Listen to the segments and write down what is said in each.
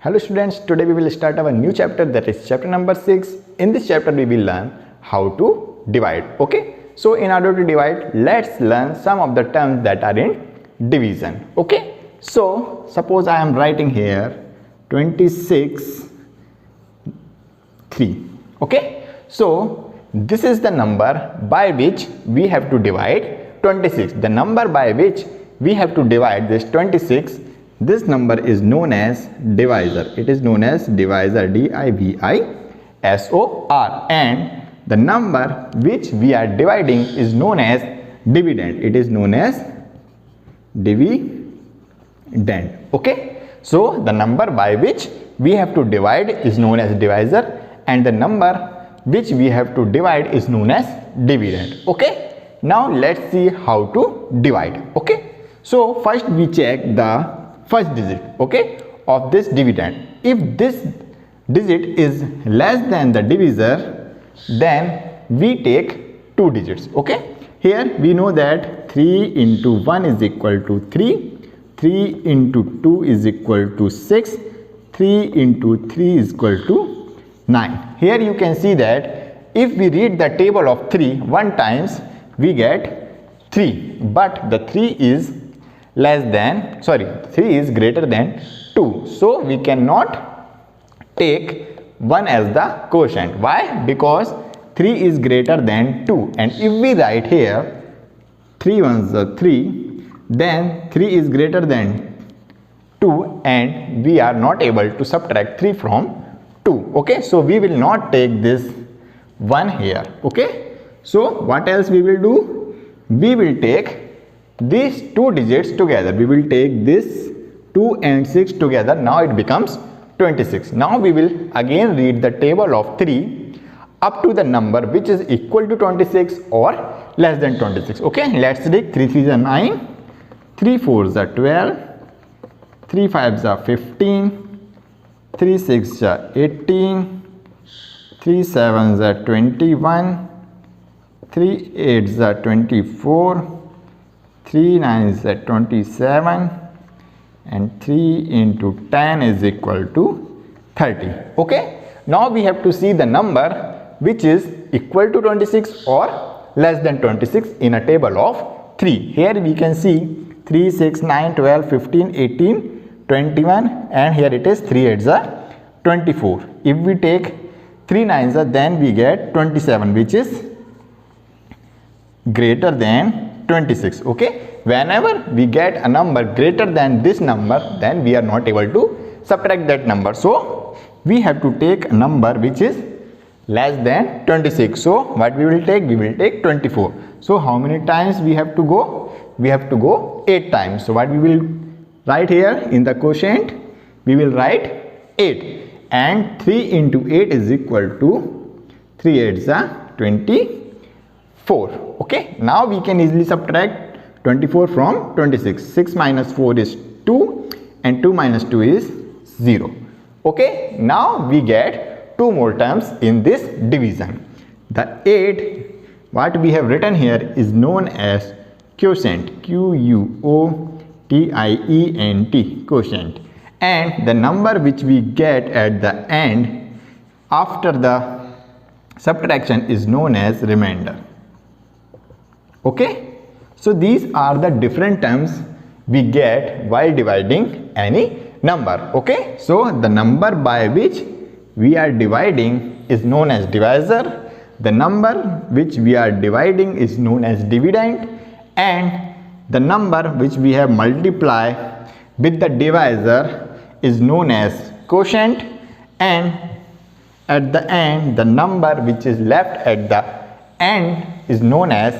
Hello students, today we will start our new chapter, that is chapter number 6. In this chapter we will learn how to divide. Okay, so in order to divide, let's learn some of the terms that are in division. Okay, so suppose I am writing here 26 3. Okay, so this is the number by which we have to divide 26. The number by which we have to divide this 26, this number is known as divisor. It is known as divisor, D-I-V-I-S-O-R, and the number which we are dividing is known as dividend. It is known as dividend. Okay, so the number by which we have to divide is known as divisor, and the number which we have to divide is known as dividend. Okay, now let's see how to divide. Okay, so first we check the first digit, okay, of this dividend. If this digit is less than the divisor, then we take two digits. Okay, here we know that 3 into 1 is equal to 3, 3 into 2 is equal to 6, 3 into 3 is equal to 9. Here you can see that if we read the table of 3 one times, we get 3, but the 3 is greater than 2, so we cannot take 1 as the quotient. Why? Because 3 is greater than 2, and if we write here 3 ones are 3, then 3 is greater than 2 and we are not able to subtract 3 from 2. Okay, so we will not take this 1 here. Okay, so what else we will do? We will take these two digits together. We will take this 2 and 6 together. Now it becomes 26. Now we will again read the table of 3 up to the number which is equal to 26 or less than 26. Okay, let's read. 3 3s are 9, 3 4s are 12, 3 5s are 15, 3 6s are 18, 3 7s are 21, 3 8s are 24, 3 9s are 27, and 3 into 10 is equal to 30. Okay, now we have to see the number which is equal to 26 or less than 26 in a table of 3. Here we can see 3 6 9 12 15 18 21, and here it is 3 8s are 24. If we take 3 9s are, then we get 27, which is greater than 26. Okay, whenever we get a number greater than this number, then we are not able to subtract that number, so we have to take a number which is less than 26. So what we will take? We will take 24. So how many times we have to go? We have to go 8 times. So what we will write here in the quotient? We will write 8, and 3 into 8 is equal to 3 8s are 24. Okay, now we can easily subtract 24 from 26. 6 minus 4 is 2, and 2 minus 2 is 0. Okay, now we get two more terms in this division. The 8, what we have written here, is known as quotient, Q-U-O-T-I-E-N-T, quotient, and the number which we get at the end after the subtraction is known as remainder. Okay, so these are the different terms we get while dividing any number. Okay, so the number by which we are dividing is known as divisor, the number which we are dividing is known as dividend, and the number which we have multiplied with the divisor is known as quotient, and at the end the number which is left at the end is known as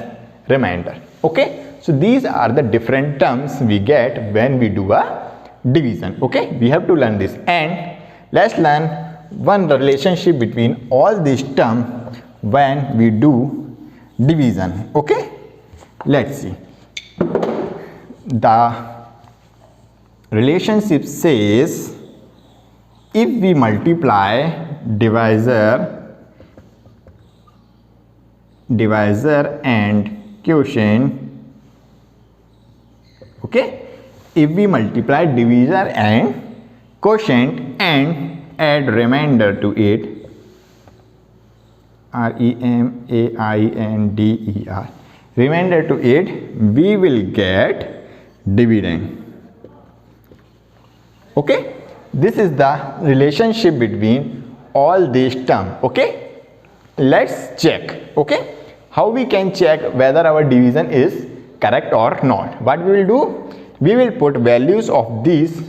remainder. Okay, so these are the different terms we get when we do a division. Okay, we have to learn this, and let's learn one relationship between all these terms when we do division. Okay, let's see. The relationship says if we multiply divisor and quotient, okay, if we multiply divisor and quotient and add remainder to it, remainder, remainder to it, we will get dividend. Okay, this is the relationship between all these terms. Okay, let's check. Okay, how we can check whether our division is correct or not? What we will do, we will put values of these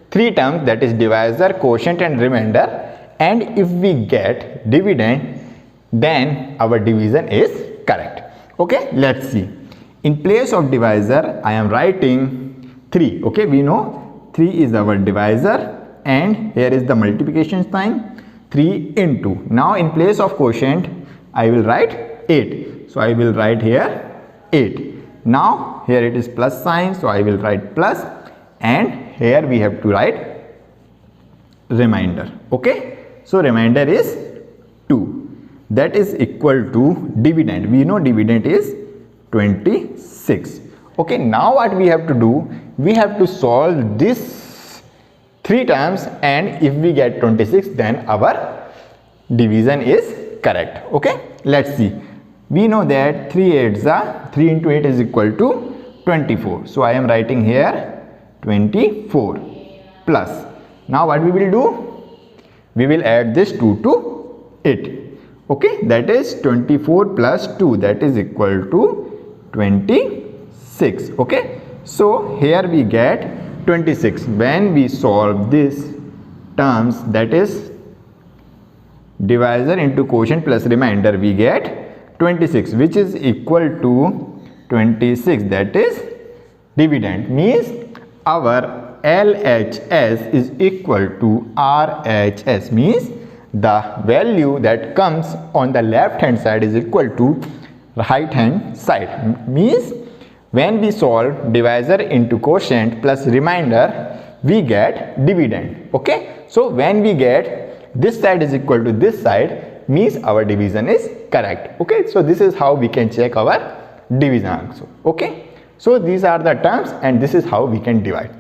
three terms, that is divisor, quotient and remainder, and if we get dividend, then our division is correct. Okay, let's see. In place of divisor, I am writing 3. Okay, we know 3 is our divisor and here is the multiplication sign, 3 into. Now in place of quotient, I will write 8. So I will write here 8. Now here it is plus sign, so I will write plus, and here we have to write remainder. Okay, so remainder is 2. That is equal to dividend. We know dividend is 26. Okay, now what we have to do, we have to solve this 3 terms, and if we get 26, then our division is correct. Okay, let's see. We know that 3 into 8 is equal to 24. So I am writing here 24 plus. Now what we will do, we will add this 2 to it. Okay, that is 24 plus 2, that is equal to 26. Okay, so here we get 26. When we solve this terms, that is divisor into quotient plus remainder, we get 26, which is equal to 26, that is dividend. Means our LHS is equal to RHS, means the value that comes on the left hand side is equal to right hand side. Means when we solve divisor into quotient plus remainder, we get dividend. Okay, so when we get this side is equal to this side, means our division is correct. Okay, so this is how we can check our division also. Okay, so these are the terms and this is how we can divide.